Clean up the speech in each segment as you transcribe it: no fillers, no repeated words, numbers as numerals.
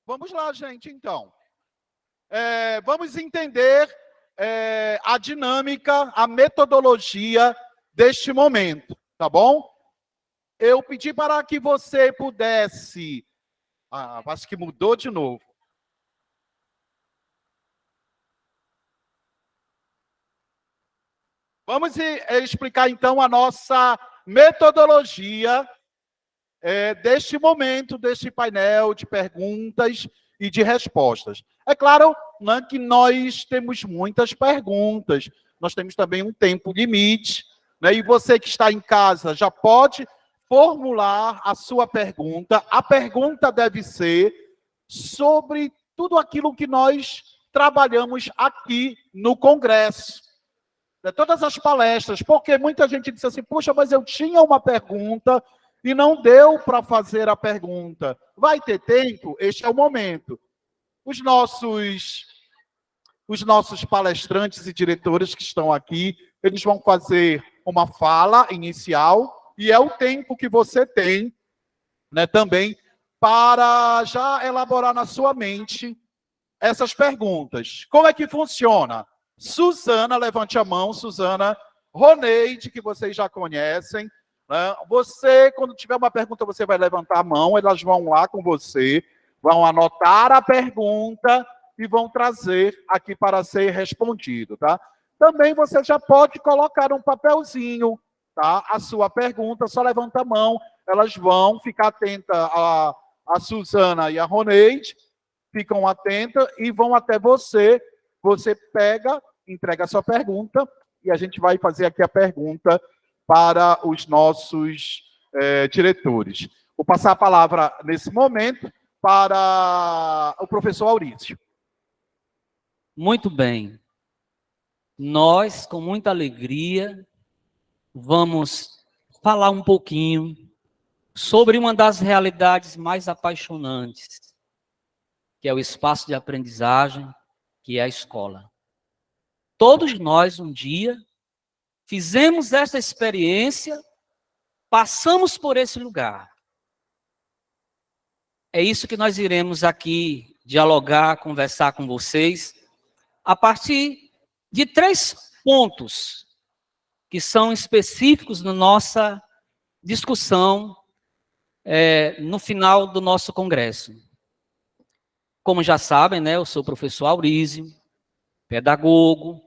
Vamos lá, gente, então. Vamos entender a dinâmica, a metodologia deste momento, tá bom? Eu pedi para que você pudesse... acho que mudou de novo. Vamos explicar, então, a nossa metodologia deste momento, deste painel de perguntas e de respostas. É claro, né, que nós temos muitas perguntas, nós temos também um tempo limite, né, e você que está em casa já pode formular a sua pergunta. A pergunta deve ser sobre tudo aquilo que nós trabalhamos aqui no Congresso. Todas as palestras, porque muita gente disse assim, puxa, mas eu tinha uma pergunta e não deu para fazer a pergunta. Vai ter tempo? Este é o momento. Os nossos palestrantes e diretores que estão aqui, eles vão fazer uma fala inicial e é o tempo que você tem, né, também para já elaborar na sua mente essas perguntas. Como é que funciona? Suzana, levante a mão, Suzana. Roneide, que vocês já conhecem. Né? Você, quando tiver uma pergunta, você vai levantar a mão, elas vão lá com você, vão anotar a pergunta e vão trazer aqui para ser respondido, tá? Também você já pode colocar um papelzinho, tá? A sua pergunta, só levanta a mão, elas vão ficar atentas a Suzana e a Roneide, ficam atentas e vão até você. Você pega, entrega a sua pergunta e a gente vai fazer aqui a pergunta para os nossos diretores. Vou passar a palavra nesse momento para o professor Aurício. Muito bem. Nós, com muita alegria, vamos falar um pouquinho sobre uma das realidades mais apaixonantes, que é o espaço de aprendizagem, que é a escola. Todos nós, um dia, fizemos essa experiência, passamos por esse lugar. É isso que nós iremos aqui dialogar, conversar com vocês, a partir de 3 pontos que são específicos na nossa discussão no final do nosso congresso. Como já sabem, né, eu sou o professor Aurísio, pedagogo,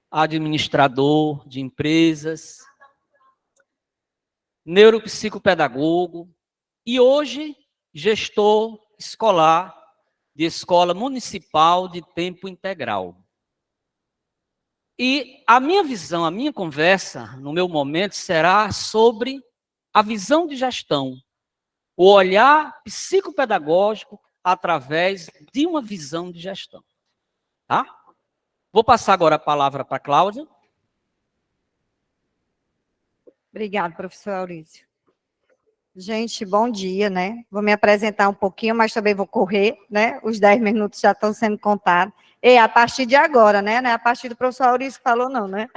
administrador de empresas, neuropsicopedagogo e hoje gestor escolar de escola municipal de tempo integral. E a minha visão, a minha conversa, no meu momento, será sobre a visão de gestão, o olhar psicopedagógico através de uma visão de gestão. Tá? Vou passar agora a palavra para a Cláudia. Obrigada, professor Aurísio. Gente, bom dia, né? Vou me apresentar um pouquinho, mas também vou correr, né? Os 10 minutos já estão sendo contados. E a partir de agora, né? Não é a partir do professor Aurísio que falou, não, né?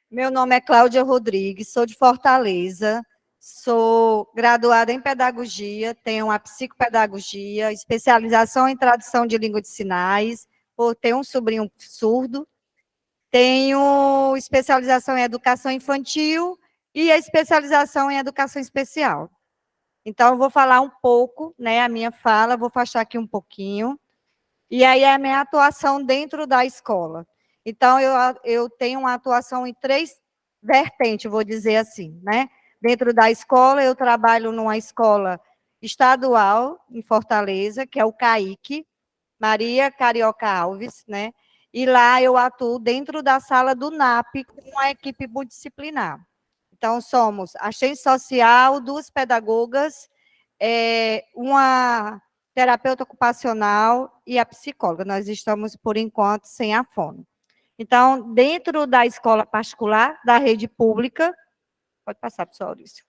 Meu nome é Cláudia Rodrigues, sou de Fortaleza, sou graduada em pedagogia, tenho uma psicopedagogia, especialização em tradução de língua de sinais, por ter um sobrinho surdo. Tenho especialização em educação infantil e a especialização em educação especial. Então, eu vou falar um pouco, né, a minha fala, vou fechar aqui um pouquinho. E aí, a minha atuação dentro da escola. Então, eu tenho uma atuação em 3 vertentes, vou dizer assim, né? Dentro da escola, eu trabalho numa escola estadual, em Fortaleza, que é o CAIC, Maria Carioca Alves, né? E lá eu atuo dentro da sala do NAP com a equipe multidisciplinar. Então, somos assistente social, 2 pedagogas, uma terapeuta ocupacional e a psicóloga. Nós estamos, por enquanto, sem a fono. Então, dentro da escola particular, da rede pública, pode passar, professor Aurísio.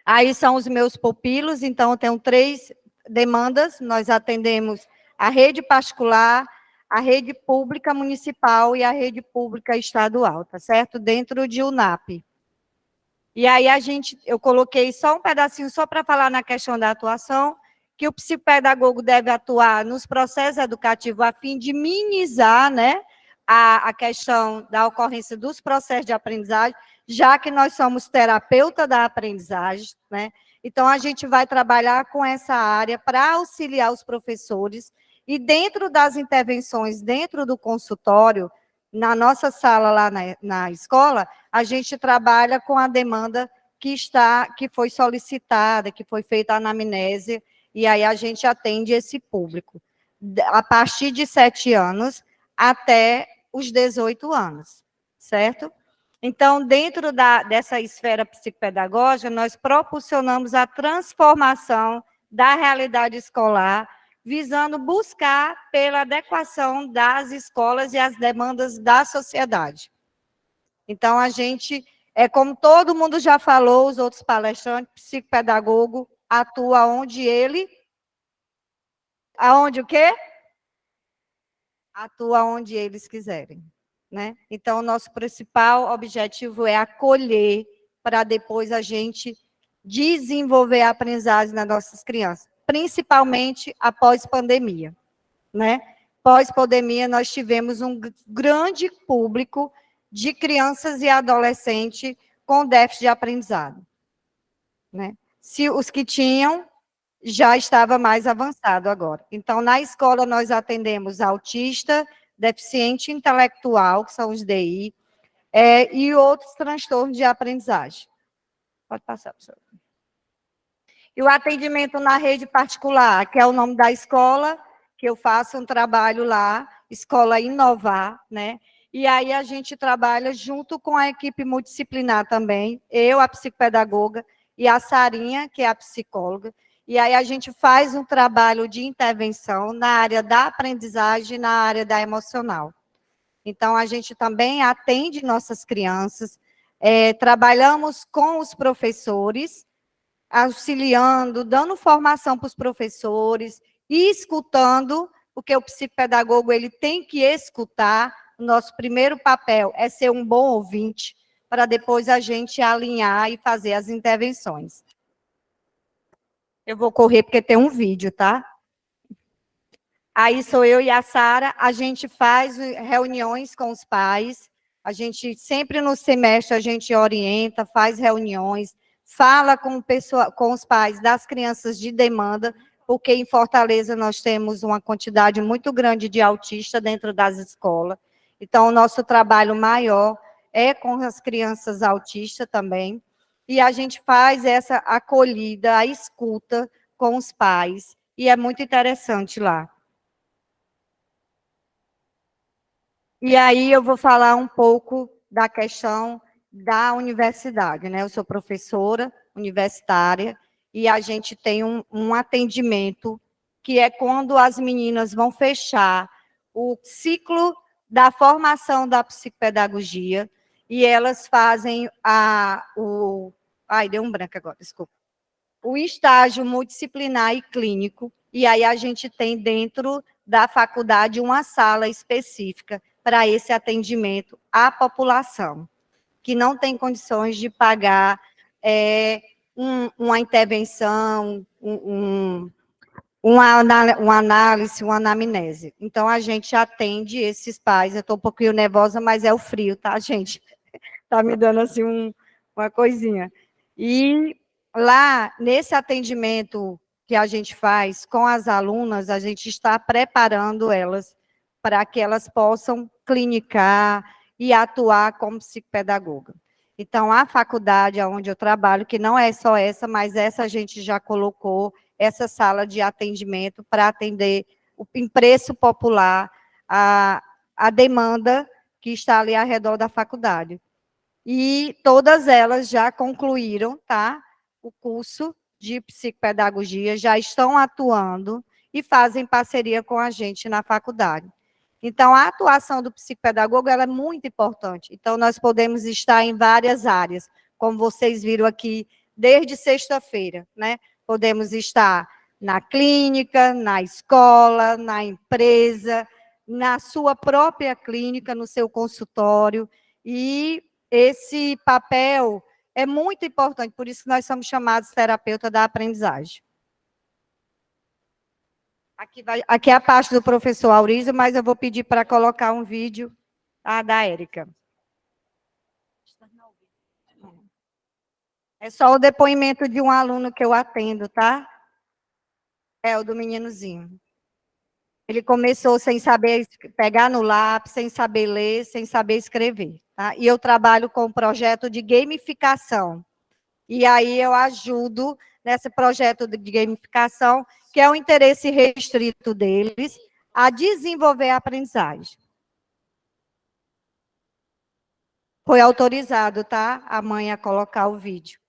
Aí são os meus pupilos, então eu tenho 3 demandas, nós atendemos a rede particular, a rede pública municipal e a rede pública estadual, tá certo? Dentro de UNAP. E aí eu coloquei só um pedacinho só para falar na questão da atuação, que o psicopedagogo deve atuar nos processos educativos a fim de minimizar, né, a questão da ocorrência dos processos de aprendizagem, já que nós somos terapeuta da aprendizagem, né? Então, a gente vai trabalhar com essa área para auxiliar os professores e dentro das intervenções, dentro do consultório, na nossa sala lá na escola, a gente trabalha com a demanda que foi solicitada, que foi feita a anamnese, e aí a gente atende esse público, a partir de 7 anos até os 18 anos, certo? Então, dentro dessa esfera psicopedagógica, nós proporcionamos a transformação da realidade escolar, visando buscar pela adequação das escolas e as demandas da sociedade. Então, a gente, como todo mundo já falou, os outros palestrantes, psicopedagogo atua onde ele... Aonde o quê? Atua onde eles quiserem. Né? Então, o nosso principal objetivo é acolher para depois a gente desenvolver a aprendizagem nas nossas crianças, principalmente após pandemia. Né? Pós-pandemia, nós tivemos um grande público de crianças e adolescentes com déficit de aprendizado. Né? Se os que tinham, já estava mais avançado agora. Então, na escola, nós atendemos autista, deficiente intelectual, que são os DI, e outros transtornos de aprendizagem. Pode passar, professor. E o atendimento na rede particular, que é o nome da escola, que eu faço um trabalho lá, Escola Inovar, né? E aí a gente trabalha junto com a equipe multidisciplinar também, eu, a psicopedagoga, e a Sarinha, que é a psicóloga, e aí a gente faz um trabalho de intervenção na área da aprendizagem e na área da emocional. Então, a gente também atende nossas crianças, trabalhamos com os professores, auxiliando, dando formação para os professores e escutando, porque o psicopedagogo ele tem que escutar. O nosso primeiro papel é ser um bom ouvinte, para depois a gente alinhar e fazer as intervenções. Eu vou correr porque tem um vídeo, tá? Aí sou eu e a Sara, a gente faz reuniões com os pais, a gente sempre no semestre a gente orienta, faz reuniões, fala com os pais das crianças de demanda, porque em Fortaleza nós temos uma quantidade muito grande de autistas dentro das escolas. Então, o nosso trabalho maior é com as crianças autistas também. E a gente faz essa acolhida, a escuta com os pais. E é muito interessante lá. E aí eu vou falar um pouco da questão da universidade, né? Eu sou professora universitária e a gente tem um atendimento que é quando as meninas vão fechar o ciclo da formação da psicopedagogia e elas fazem deu um branco agora, desculpa. O estágio multidisciplinar e clínico, e aí a gente tem dentro da faculdade uma sala específica para esse atendimento à população, que não tem condições de pagar uma intervenção, uma análise, uma anamnese. Então, a gente atende esses pais. Eu estou um pouquinho nervosa, mas é o frio, tá, gente? Está me dando, assim, uma coisinha. E lá, nesse atendimento que a gente faz com as alunas, a gente está preparando elas para que elas possam clinicar e atuar como psicopedagoga. Então, a faculdade onde eu trabalho, que não é só essa, mas essa a gente já colocou, essa sala de atendimento para atender em preço popular a demanda que está ali ao redor da faculdade. E todas elas já concluíram, tá, o curso de psicopedagogia, já estão atuando e fazem parceria com a gente na faculdade. Então, a atuação do psicopedagogo ela é muito importante. Então, nós podemos estar em várias áreas, como vocês viram aqui, desde sexta-feira, né? Podemos estar na clínica, na escola, na empresa, na sua própria clínica, no seu consultório, e esse papel é muito importante, por isso que nós somos chamados terapeuta da aprendizagem. Aqui é a parte do professor Aurísio, mas eu vou pedir para colocar um vídeo da Érica. É só o depoimento de um aluno que eu atendo, tá? É o do meninozinho. Ele começou sem saber pegar no lápis, sem saber ler, sem saber escrever, tá? E eu trabalho com um projeto de gamificação. E aí eu ajudo nesse projeto de gamificação, que é o interesse restrito deles, a desenvolver a aprendizagem. Foi autorizado, tá? A mãe a colocar o vídeo.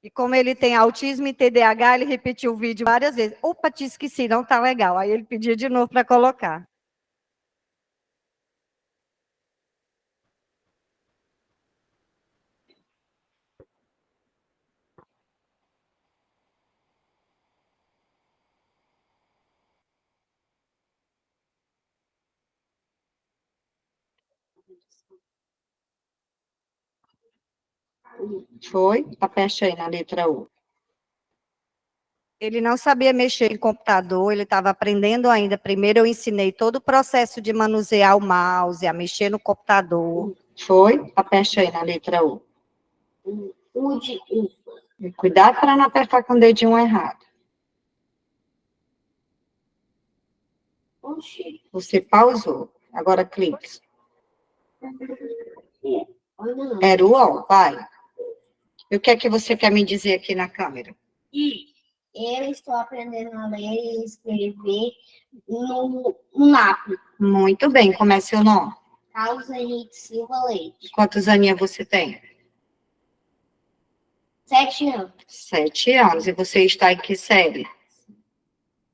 E como ele tem autismo e TDAH, ele repetiu o vídeo várias vezes. Opa, te esqueci, não tá legal. Aí ele pediu de novo para colocar. Foi? Aperte aí na letra U. Ele não sabia mexer em computador, ele estava aprendendo ainda. Primeiro eu ensinei todo o processo de manusear o mouse, a mexer no computador. Foi? Aperte aí na letra U. U de uva. Cuidado para não apertar com o dedinho errado. Oxi. Você pausou. Agora clique. Era o O, vai. E o que é que você quer me dizer aqui na câmera? Eu estou aprendendo a ler e escrever no NAP. Muito bem, como é seu nome? Carlos Henrique Silva Leite. Quantos aninhos você tem? 7 anos. 7 anos. E você está em que série?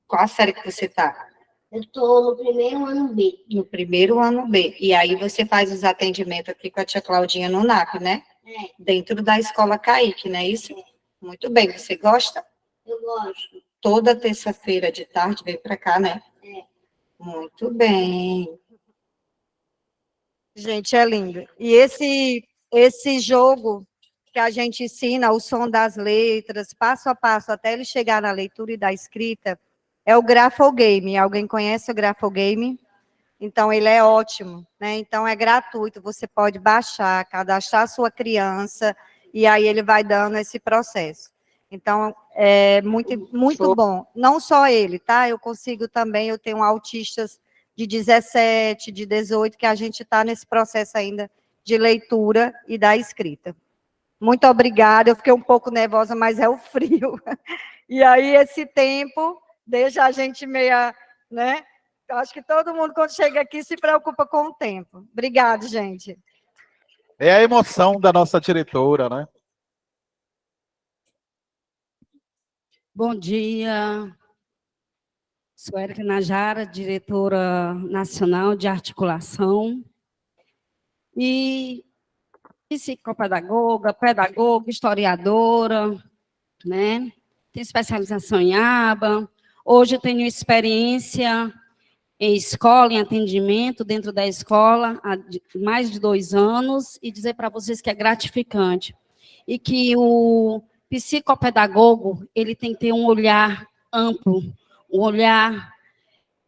Qual a série que você está? Eu estou no primeiro ano B. No primeiro ano B. E aí você faz os atendimentos aqui com a tia Claudinha no NAP, né? É. Dentro da escola Kaique, não é isso? É. Muito bem. Você gosta? Eu gosto. Toda terça-feira de tarde vem para cá, né? É. Muito bem. Gente, é lindo. E esse jogo que a gente ensina, o som das letras, passo a passo, até ele chegar na leitura e da escrita, é o Grafogame. Alguém conhece o Grafogame? Então, ele é ótimo, né? Então, é gratuito, você pode baixar, cadastrar a sua criança, e aí ele vai dando esse processo. Então, é muito bom. Não só ele, tá? Eu consigo também, eu tenho autistas de 17, de 18, que a gente está nesse processo ainda de leitura e da escrita. Muito obrigada, eu fiquei um pouco nervosa, mas é o frio. E aí, esse tempo deixa a gente meia, né? Eu acho que todo mundo, quando chega aqui, se preocupa com o tempo. Obrigada, gente. É a emoção da nossa diretora, né? Bom dia. Sou Érica Najara, diretora nacional de articulação e psicopedagoga, pedagoga, historiadora, né? Tenho especialização em aba. Hoje eu tenho experiência em escola, em atendimento dentro da escola há mais de 2 anos e dizer para vocês que é gratificante e que o psicopedagogo ele tem que ter um olhar amplo, um olhar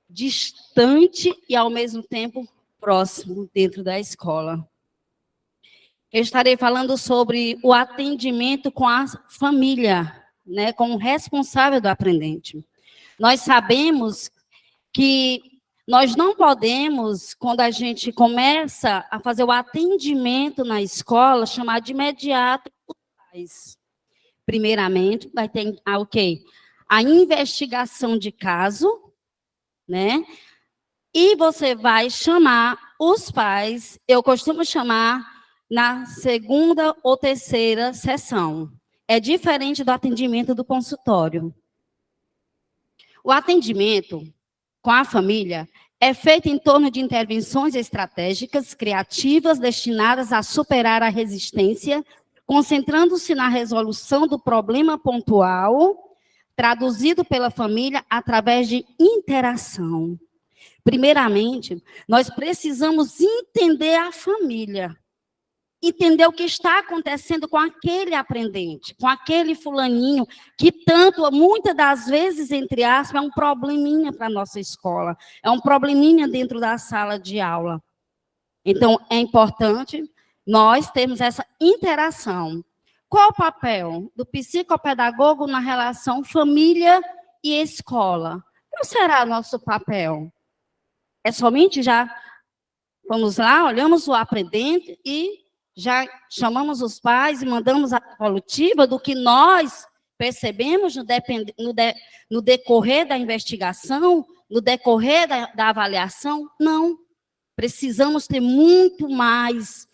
distante e, ao mesmo tempo, próximo dentro da escola. Eu estarei falando sobre o atendimento com a família, né, com o responsável do aprendente. Nós sabemos que nós não podemos, quando a gente começa a fazer o atendimento na escola, chamar de imediato os pais. Primeiramente, vai ter a investigação de caso, né? E você vai chamar os pais, eu costumo chamar na 2ª ou 3ª sessão. É diferente do atendimento do consultório. O atendimento com a família é feito em torno de intervenções estratégicas, criativas, destinadas a superar a resistência, concentrando-se na resolução do problema pontual, traduzido pela família através de interação. Primeiramente, nós precisamos entender a família. entender o que está acontecendo com aquele aprendente, com aquele fulaninho, que tanto, muitas das vezes, entre aspas, é um probleminha para a nossa escola, é um probleminha dentro da sala de aula. Então, é importante nós termos essa interação. Qual o papel do psicopedagogo na relação família e escola? Qual será nosso papel? É somente já, vamos lá, olhamos o aprendente e já chamamos os pais e mandamos a evolutiva do que nós percebemos no decorrer da investigação, no decorrer da avaliação? Não. Precisamos ter muito mais,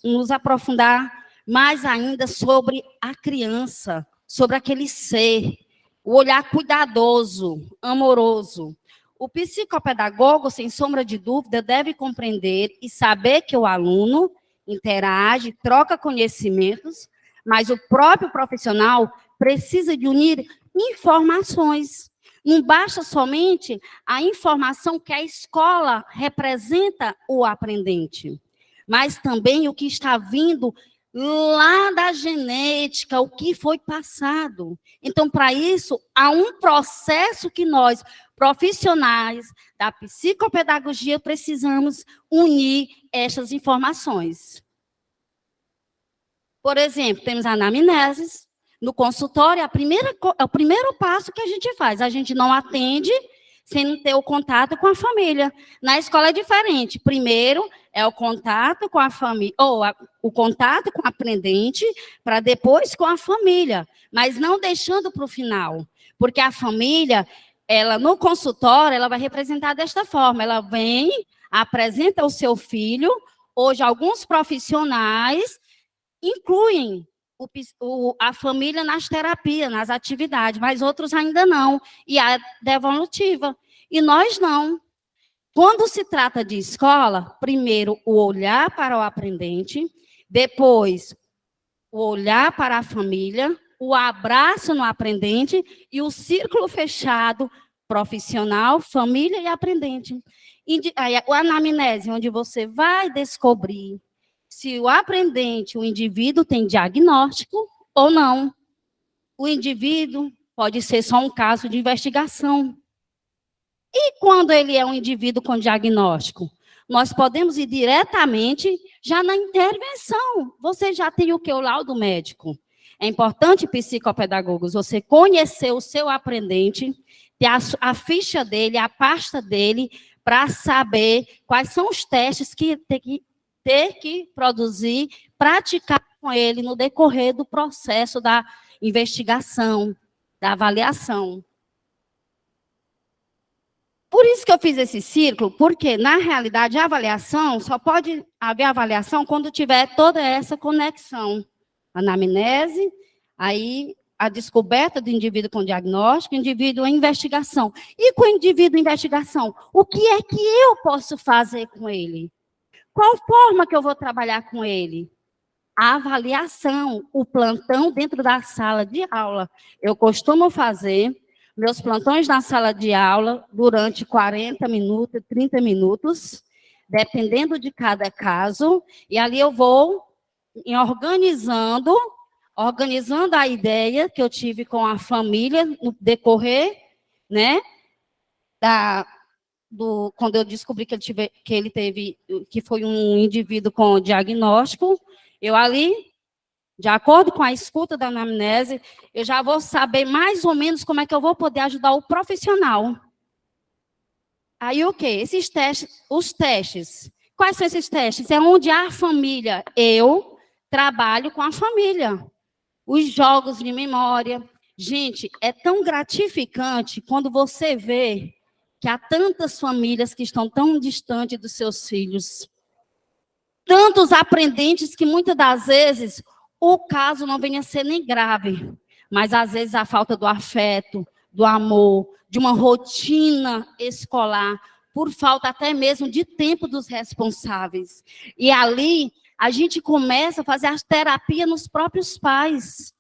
nos aprofundar mais ainda sobre a criança, sobre aquele ser, o olhar cuidadoso, amoroso. O psicopedagogo, sem sombra de dúvida, deve compreender e saber que o aluno interage, troca conhecimentos, mas o próprio profissional precisa de unir informações. Não basta somente a informação que a escola representa o aprendente, mas também o que está vindo lá da genética, o que foi passado. Então, para isso, há um processo que nós, profissionais da psicopedagogia, precisamos unir estas informações. Por exemplo, temos a anamnese. No consultório, o primeiro passo que a gente faz, a gente não atende sem não ter o contato com a família. Na escola é diferente. Primeiro é o contato com a família, ou o contato com o aprendente, para depois com a família, mas não deixando para o final. Porque a família, ela no consultório, ela vai representar desta forma. Ela vem, apresenta o seu filho. Hoje, alguns profissionais incluem a família nas terapias, nas atividades, mas outros ainda não, e a devolutiva. E nós não. Quando se trata de escola, primeiro o olhar para o aprendente, depois o olhar para a família, o abraço no aprendente e o círculo fechado, profissional, família e aprendente. A anamnese, onde você vai descobrir se o aprendente, o indivíduo, tem diagnóstico ou não. O indivíduo pode ser só um caso de investigação. E quando ele é um indivíduo com diagnóstico? Nós podemos ir diretamente já na intervenção. Você já tem o que? O laudo médico. É importante, psicopedagogos, você conhecer o seu aprendente, ter a ficha dele, a pasta dele, para saber quais são os testes que tem que ter que produzir, praticar com ele no decorrer do processo da investigação, da avaliação. Por isso que eu fiz esse círculo, porque, na realidade, a avaliação, só pode haver avaliação quando tiver toda essa conexão. Anamnese, aí a descoberta do indivíduo com diagnóstico, indivíduo em investigação. E com o indivíduo em investigação, o que é que eu posso fazer com ele? Qual forma que eu vou trabalhar com ele? A avaliação, o plantão dentro da sala de aula. Eu costumo fazer meus plantões na sala de aula durante 40 minutos, 30 minutos, dependendo de cada caso, e ali eu vou organizando a ideia que eu tive com a família no decorrer, né, quando eu descobri que foi um indivíduo com diagnóstico, eu ali, de acordo com a escuta da anamnese, eu já vou saber mais ou menos como é que eu vou poder ajudar o profissional. Aí o quê? Esses testes, os testes. Quais são esses testes? É onde a família, eu trabalho com a família. Os jogos de memória. Gente, é tão gratificante quando você vê que há tantas famílias que estão tão distantes dos seus filhos. Tantos aprendentes que muitas das vezes o caso não venha a ser nem grave, mas às vezes a falta do afeto, do amor, de uma rotina escolar, por falta até mesmo de tempo dos responsáveis. E ali a gente começa a fazer as terapias nos próprios pais.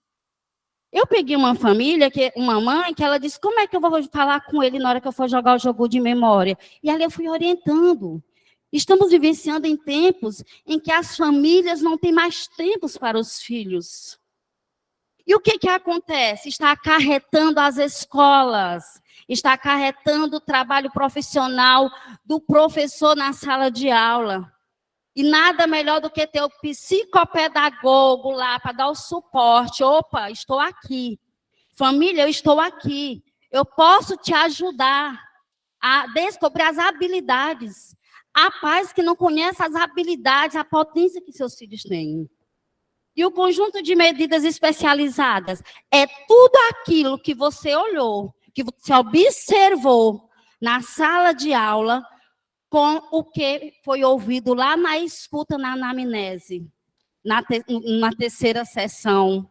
Eu peguei uma família, uma mãe, que ela disse, como é que eu vou falar com ele na hora que eu for jogar o jogo de memória? E ali eu fui orientando. Estamos vivenciando em tempos em que as famílias não têm mais tempos para os filhos. E o que acontece? Está acarretando as escolas, está acarretando o trabalho profissional do professor na sala de aula. E nada melhor do que ter o psicopedagogo lá para dar o suporte. Opa, estou aqui. Família, eu estou aqui. Eu posso te ajudar a descobrir as habilidades. Há pais que não conhecem as habilidades, a potência que seus filhos têm. E o conjunto de medidas especializadas é tudo aquilo que você olhou, que você observou na sala de aula, com o que foi ouvido lá na escuta, na anamnese, na terceira sessão,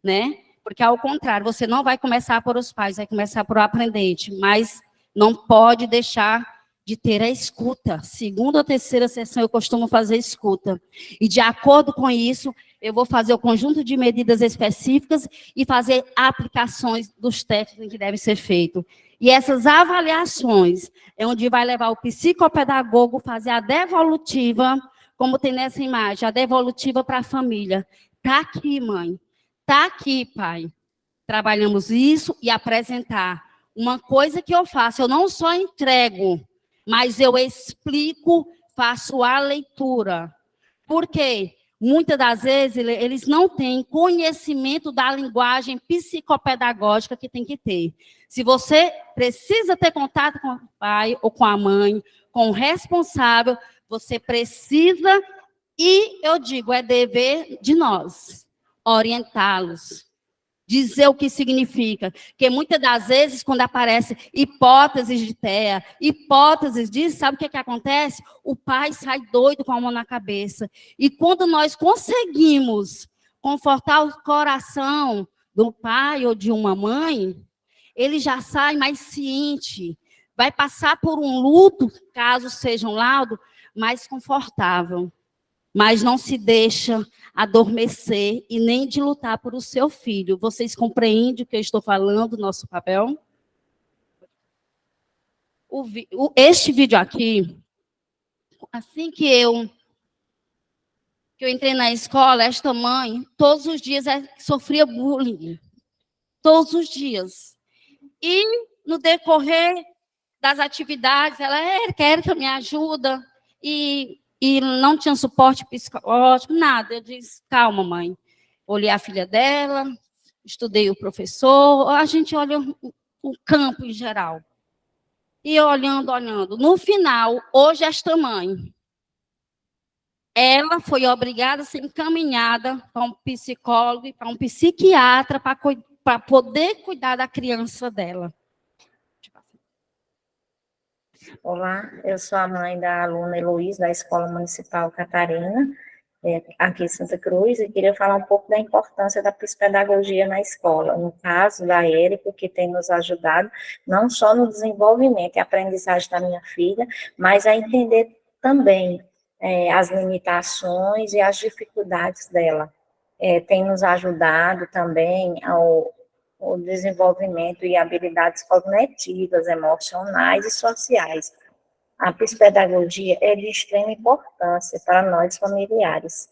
né? Porque, ao contrário, você não vai começar por os pais, vai começar por o aprendente, mas não pode deixar de ter a escuta. Segunda ou terceira sessão, eu costumo fazer escuta. E, de acordo com isso, eu vou fazer o conjunto de medidas específicas e fazer aplicações dos testes que devem ser feitos. E essas avaliações é onde vai levar o psicopedagogo a fazer a devolutiva, como tem nessa imagem, a devolutiva para a família. Está aqui, mãe. Está aqui, pai. Trabalhamos isso e apresentar. Uma coisa que eu faço, eu não só entrego, mas eu explico, faço a leitura. Por quê? Muitas das vezes, eles não têm conhecimento da linguagem psicopedagógica que tem que ter. Se você precisa ter contato com o pai ou com a mãe, com o responsável, você precisa, e eu digo, é dever de nós, orientá-los, dizer o que significa. Porque muitas das vezes, quando aparece hipóteses de TEA, hipóteses disso, sabe o que acontece? O pai sai doido com a mão na cabeça. E quando nós conseguimos confortar o coração do pai ou de uma mãe, ele já sai mais ciente, vai passar por um luto, caso seja um laudo, mais confortável. Mas não se deixa adormecer e nem de lutar por o seu filho. Vocês compreendem o que eu estou falando, nosso papel? Este vídeo aqui, assim que eu entrei na escola, esta mãe, todos os dias sofria bullying. Todos os dias. E no decorrer das atividades, ela, Érica, me ajuda. E não tinha suporte psicológico, nada. Eu disse, calma, mãe. Olhei a filha dela, estudei o professor, a gente olha o campo em geral. E olhando. No final, hoje esta mãe, ela foi obrigada a ser encaminhada para um psicólogo e para um psiquiatra para poder cuidar da criança dela. Olá, eu sou a mãe da aluna Heloísa, da Escola Municipal Catarina, aqui em Santa Cruz, e queria falar um pouco da importância da psicopedagogia na escola, no caso da Érica, que tem nos ajudado, não só no desenvolvimento e aprendizagem da minha filha, mas a entender também as limitações e as dificuldades dela. Tem nos ajudado também ao desenvolvimento e habilidades cognitivas, emocionais e sociais. A psicopedagogia é de extrema importância para nós familiares.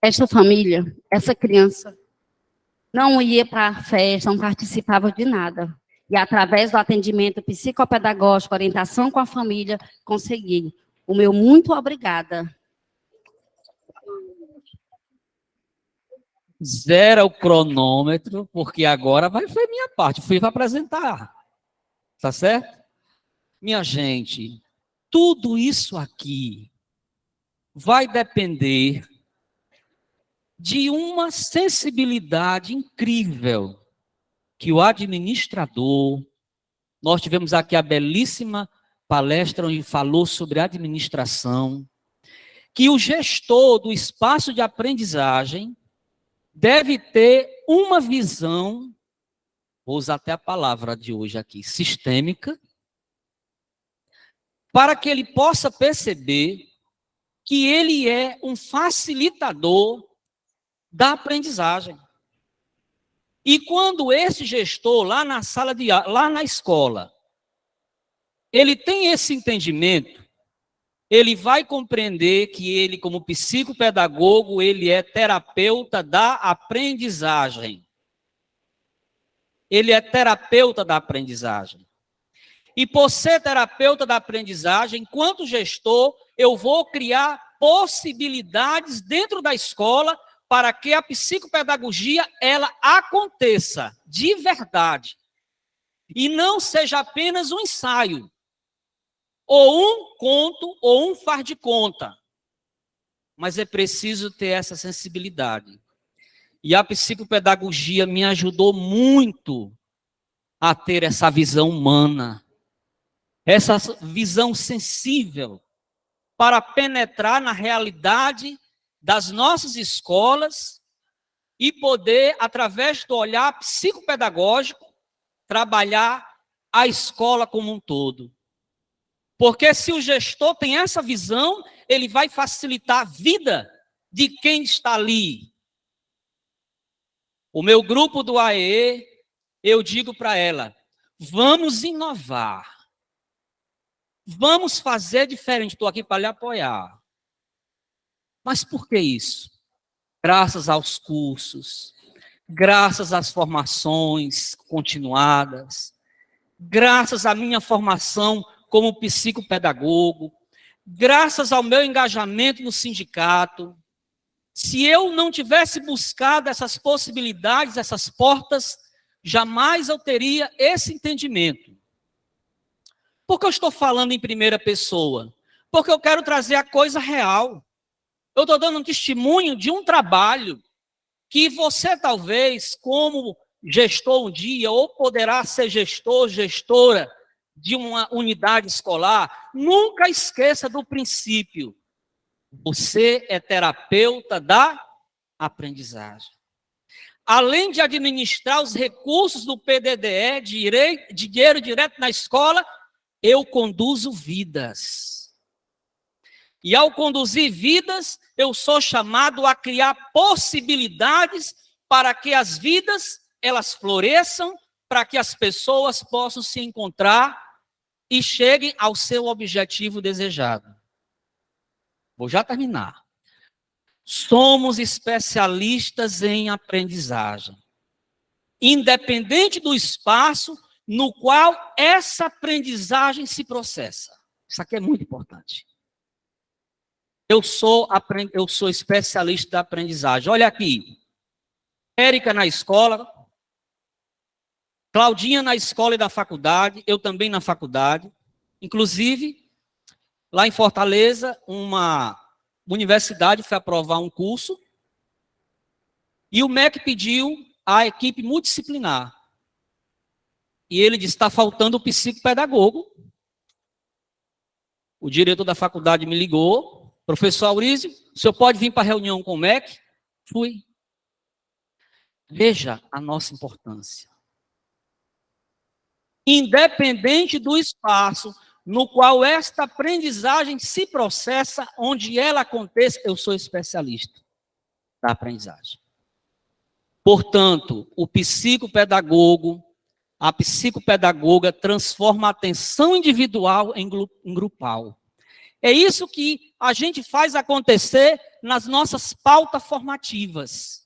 Esta família, essa criança, não ia para a festa, não participava de nada. E através do atendimento psicopedagógico, orientação com a família, consegui. O meu muito obrigada. Zera o cronômetro, porque agora foi minha parte, fui para apresentar. Tá certo? Minha gente, tudo isso aqui vai depender de uma sensibilidade incrível que o administrador, nós tivemos aqui a belíssima palestra onde falou sobre administração, que o gestor do espaço de aprendizagem deve ter uma visão, vou usar até a palavra de hoje aqui, sistêmica, para que ele possa perceber que ele é um facilitador da aprendizagem. E quando esse gestor, lá na escola, ele tem esse entendimento ele vai compreender que ele, como psicopedagogo, ele é terapeuta da aprendizagem. Ele é terapeuta da aprendizagem. E por ser terapeuta da aprendizagem, enquanto gestor, eu vou criar possibilidades dentro da escola para que a psicopedagogia ela aconteça de verdade. E não seja apenas um ensaio, ou um conto, ou um faz de conta. Mas é preciso ter essa sensibilidade. E a psicopedagogia me ajudou muito a ter essa visão humana, essa visão sensível, para penetrar na realidade das nossas escolas e poder, através do olhar psicopedagógico, trabalhar a escola como um todo. Porque se o gestor tem essa visão, ele vai facilitar a vida de quem está ali. O meu grupo do AEE, eu digo para ela, vamos inovar. Vamos fazer diferente. Estou aqui para lhe apoiar. Mas por que isso? Graças aos cursos, graças às formações continuadas, graças à minha formação como psicopedagogo, graças ao meu engajamento no sindicato. Se eu não tivesse buscado essas possibilidades, essas portas, jamais eu teria esse entendimento. Por que eu estou falando em primeira pessoa? Porque eu quero trazer a coisa real. Eu estou dando um testemunho de um trabalho que você talvez, como gestor um dia, ou poderá ser gestor, gestora de uma unidade escolar, nunca esqueça do princípio. Você é terapeuta da aprendizagem. Além de administrar os recursos do PDDE, dinheiro direto na escola, eu conduzo vidas. E ao conduzir vidas, eu sou chamado a criar possibilidades para que as vidas, elas floresçam, para que as pessoas possam se encontrar e cheguem ao seu objetivo desejado. Vou já terminar. Somos especialistas em aprendizagem. Independente do espaço no qual essa aprendizagem se processa. Isso aqui é muito importante. Eu sou especialista da aprendizagem. Olha aqui. Érica na escola, Claudinha na escola e na faculdade, eu também na faculdade. Inclusive, lá em Fortaleza, uma universidade foi aprovar um curso e o MEC pediu a equipe multidisciplinar. E ele disse, está faltando o psicopedagogo. O diretor da faculdade me ligou, professor Aurísio, o senhor pode vir para a reunião com o MEC? Fui. Veja a nossa importância. Independente do espaço no qual esta aprendizagem se processa, onde ela aconteça, eu sou especialista da aprendizagem. Portanto, o psicopedagogo, a psicopedagoga transforma a atenção individual em grupal. É isso que a gente faz acontecer nas nossas pautas formativas.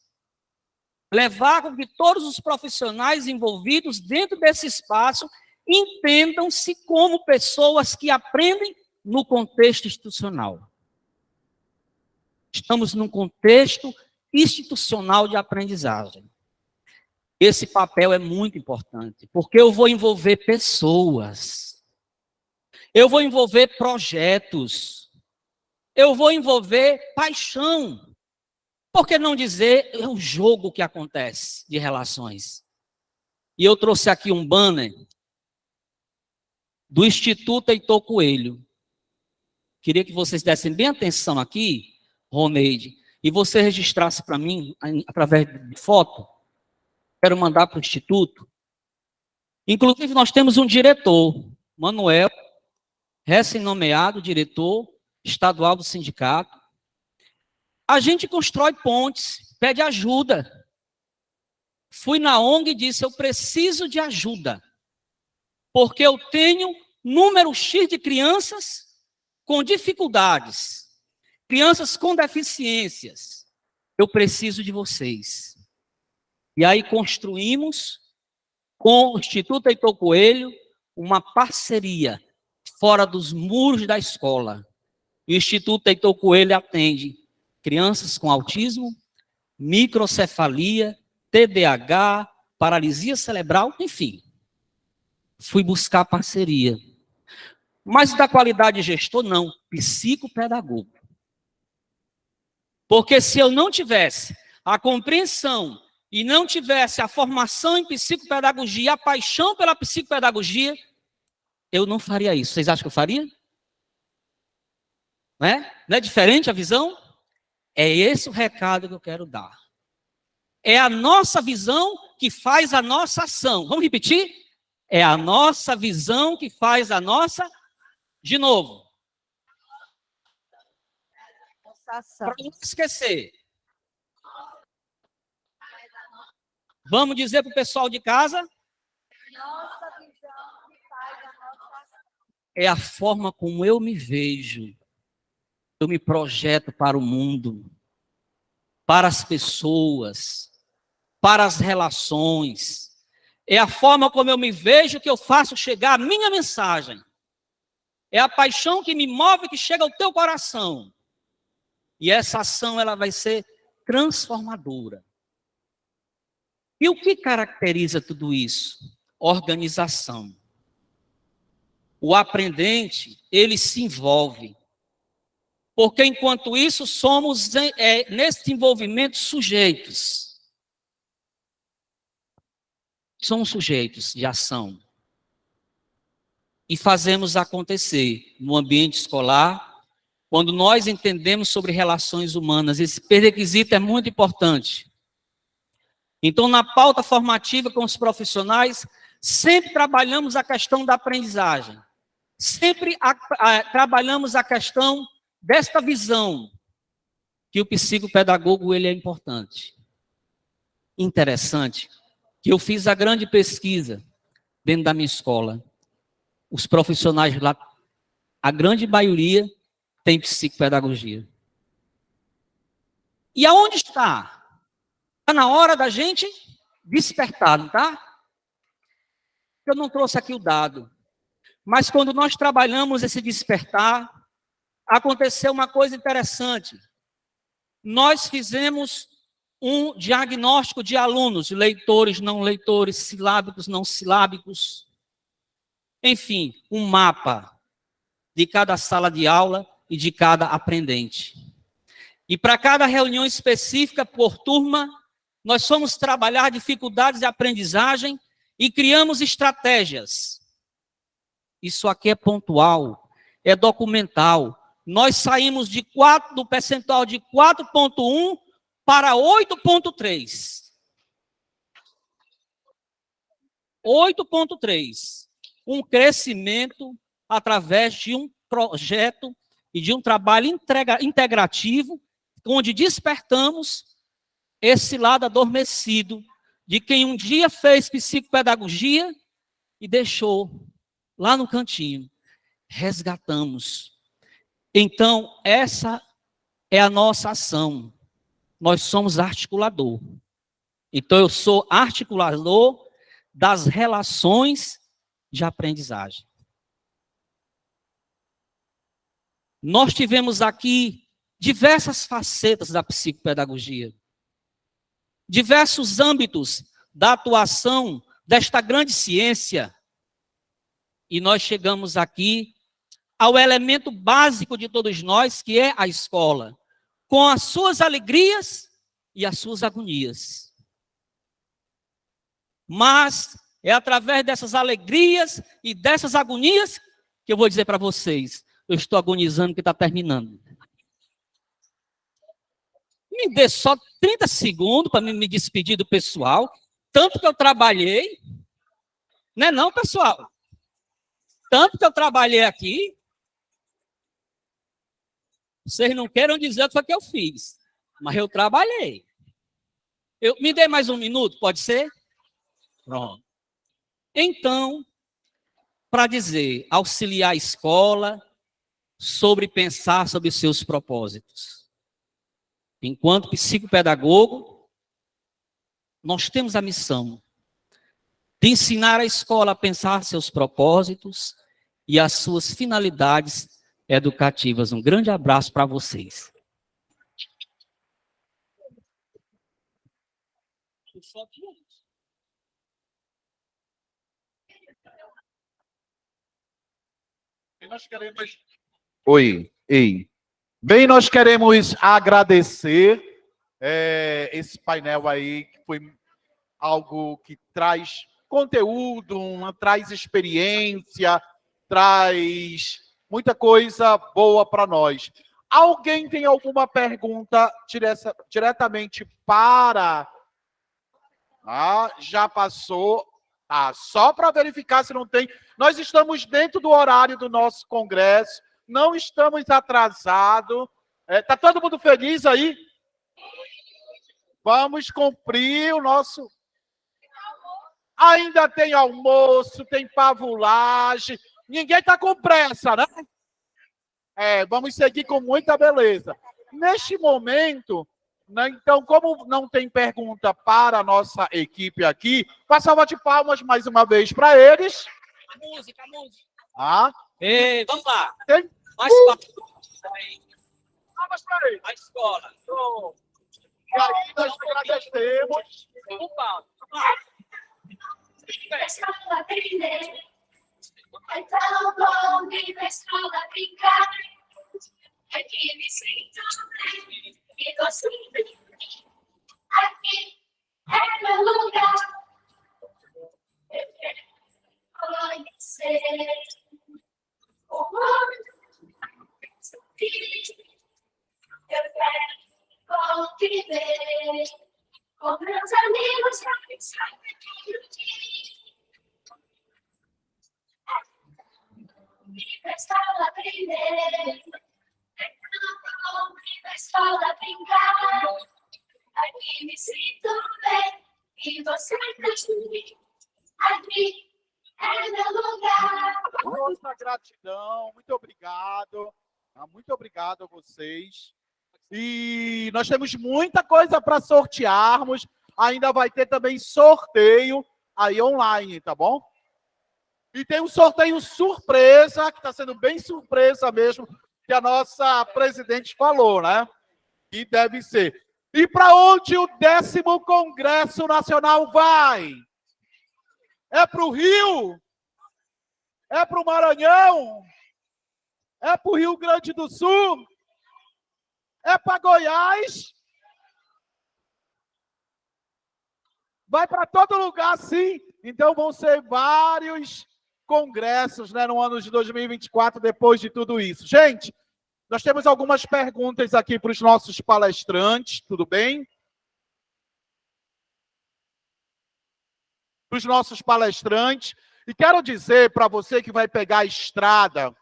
Levar com que todos os profissionais envolvidos dentro desse espaço entendam-se como pessoas que aprendem no contexto institucional. Estamos num contexto institucional de aprendizagem. Esse papel é muito importante, porque eu vou envolver pessoas, eu vou envolver projetos, eu vou envolver paixão. Por que não dizer, é um jogo que acontece de relações. E eu trouxe aqui um banner do Instituto Heitor Coelho. Queria que vocês dessem bem atenção aqui, Roneide, e você registrasse para mim, através de foto. Quero mandar para o Instituto. Inclusive, nós temos um diretor, Manuel, recém-nomeado diretor estadual do sindicato. A gente constrói pontes, pede ajuda. Fui na ONG e disse, eu preciso de ajuda. Porque eu tenho número X de crianças com dificuldades, crianças com deficiências, eu preciso de vocês. E aí construímos, com o Instituto Heitor Coelho, uma parceria fora dos muros da escola. E o Instituto Heitor Coelho atende crianças com autismo, microcefalia, TDAH, paralisia cerebral, enfim. Fui buscar parceria. Mas da qualidade de gestor, não, psicopedagogo. Porque se eu não tivesse a compreensão e não tivesse a formação em psicopedagogia, a paixão pela psicopedagogia, eu não faria isso. Vocês acham que eu faria? Não é? Não é diferente a visão? É esse o recado que eu quero dar. É a nossa visão que faz a nossa ação. Vamos repetir? É a nossa visão que faz a nossa... De novo. Para não esquecer. Vamos dizer para o pessoal de casa? É a forma como eu me vejo. Eu me projeto para o mundo, para as pessoas, para as relações. É a forma como eu me vejo que eu faço chegar a minha mensagem. É a paixão que me move, que chega ao teu coração. E essa ação ela vai ser transformadora. E o que caracteriza tudo isso? Organização. O aprendente, ele se envolve. Porque enquanto isso, somos, nesse envolvimento, sujeitos. Somos sujeitos de ação. E fazemos acontecer no ambiente escolar, quando nós entendemos sobre relações humanas. Esse pré-requisito é muito importante. Então, na pauta formativa com os profissionais, sempre trabalhamos a questão da aprendizagem. Sempre trabalhamos a questão desta visão, que o psicopedagogo ele é importante. Interessante, que eu fiz a grande pesquisa dentro da minha escola. Os profissionais lá, a grande maioria, tem psicopedagogia. E aonde está? Está na hora da gente despertar, não está? Eu não trouxe aqui o dado. Mas quando nós trabalhamos esse despertar, aconteceu uma coisa interessante. Nós fizemos um diagnóstico de alunos, leitores, não leitores, silábicos, não silábicos. Enfim, um mapa de cada sala de aula e de cada aprendente. E para cada reunião específica por turma, nós fomos trabalhar dificuldades de aprendizagem e criamos estratégias. Isso aqui é pontual, é documental. Nós saímos do percentual de 4,1 para 8,3. 8,3. Um crescimento através de um projeto e de um trabalho integrativo, onde despertamos esse lado adormecido de quem um dia fez psicopedagogia e deixou lá no cantinho. Resgatamos. Então, essa é a nossa ação. Nós somos articulador. Então, eu sou articulador das relações de aprendizagem. Nós tivemos aqui diversas facetas da psicopedagogia, diversos âmbitos da atuação desta grande ciência, e nós chegamos aqui ao elemento básico de todos nós, que é a escola, com as suas alegrias e as suas agonias. Mas é através dessas alegrias e dessas agonias que eu vou dizer para vocês, eu estou agonizando que está terminando. Me dê só 30 segundos para me despedir do pessoal, tanto que eu trabalhei, não é não, pessoal? Tanto que eu trabalhei aqui, vocês não queiram dizer o que foi que eu fiz, mas eu trabalhei. Me dê mais um minuto, pode ser? Pronto. Então, para dizer, auxiliar a escola, sobre pensar sobre seus propósitos. Enquanto psicopedagogo, nós temos a missão de ensinar a escola a pensar seus propósitos e as suas finalidades educativas. Um grande abraço para vocês. Oi, ei. Bem, nós queremos agradecer esse painel aí, que foi algo que traz conteúdo, traz experiência, traz muita coisa boa para nós. Alguém tem alguma pergunta diretamente para... já passou. Só para verificar se não tem. Nós estamos dentro do horário do nosso congresso, não estamos atrasados. Está todo mundo feliz aí? Vamos cumprir o nosso... Ainda tem almoço, tem pavulagem. Ninguém está com pressa, né? Vamos seguir com muita beleza. Neste momento, né, então, como não tem pergunta para a nossa equipe aqui, uma salva de palmas mais uma vez para eles. A música. Ei, vamos lá. Tem? Mais palmas para eles. a escola. E aí nós agradecemos. Escola aprender, é tão bom vir pra escola brincar. Aqui me sinto bem, e tô sempre aqui é meu lugar. Eu quero conhecer o mundo, eu quero conviver com meus amigos pra pensar todo dia. Ir pra escola aprender, é tão bom ir pra escola brincar. Aqui me sinto bem, e você também. Aqui é meu lugar. Nossa gratidão, muito obrigado. Muito obrigado a vocês. E nós temos muita coisa para sortearmos. Ainda vai ter também sorteio aí online, tá bom? E tem um sorteio surpresa, que está sendo bem surpresa mesmo, que a nossa presidente falou, né? E deve ser. E para onde o 10º Congresso Nacional vai? É para o Rio? É para o Maranhão? É para o Rio Grande do Sul? É para Goiás? Vai para todo lugar, sim. Então vão ser vários congressos, né, no ano de 2024, depois de tudo isso. Gente, nós temos algumas perguntas aqui para os nossos palestrantes, tudo bem? Para os nossos palestrantes. E quero dizer para você que vai pegar a estrada,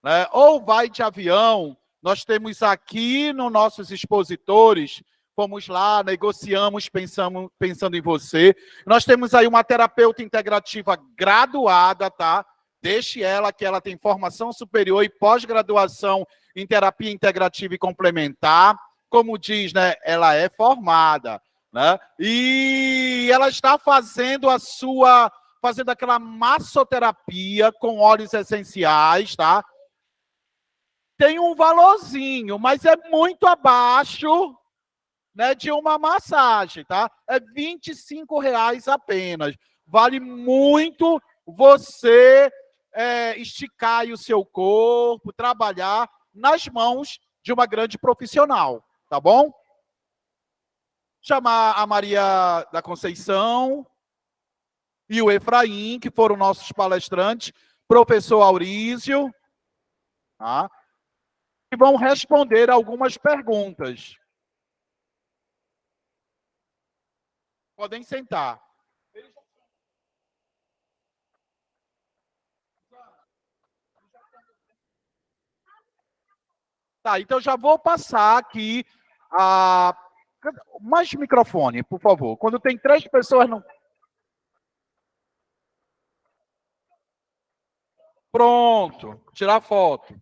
né, ou vai de avião, nós temos aqui nos nossos expositores, fomos lá, negociamos, pensando em você. Nós temos aí uma terapeuta integrativa graduada, tá? Deixe ela, que ela tem formação superior e pós-graduação em terapia integrativa e complementar. Como diz, né? Ela é formada, né? E ela está fazendo fazendo aquela massoterapia com óleos essenciais, tá? Tem um valorzinho, mas é muito abaixo, né, de uma massagem, tá? É R$25 apenas. Vale muito você esticar aí o seu corpo, trabalhar nas mãos de uma grande profissional, tá bom? Chamar a Maria da Conceição e o Efraim, que foram nossos palestrantes, professor Aurísio, tá? E vão responder algumas perguntas. Podem sentar. Tá, então já vou passar aqui mais microfone, por favor. Quando tem 3 pessoas no... Pronto, tirar foto.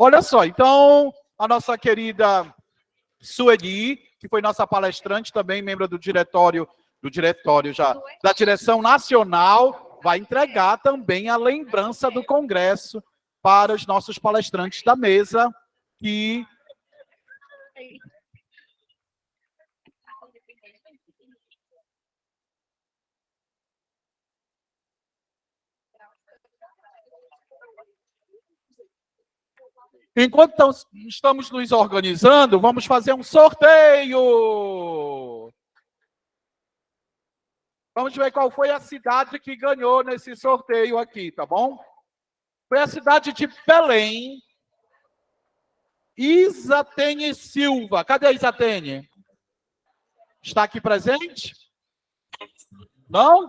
Olha só, então, a nossa querida Sueli, que foi nossa palestrante, também membro do diretório já, da direção nacional, vai entregar também a lembrança do congresso para os nossos palestrantes da mesa, que... Enquanto estamos nos organizando, vamos fazer um sorteio. Vamos ver qual foi a cidade que ganhou nesse sorteio aqui, tá bom? Foi a cidade de Belém. Isatene Silva. Cadê a Isatene? Está aqui presente? Não? Então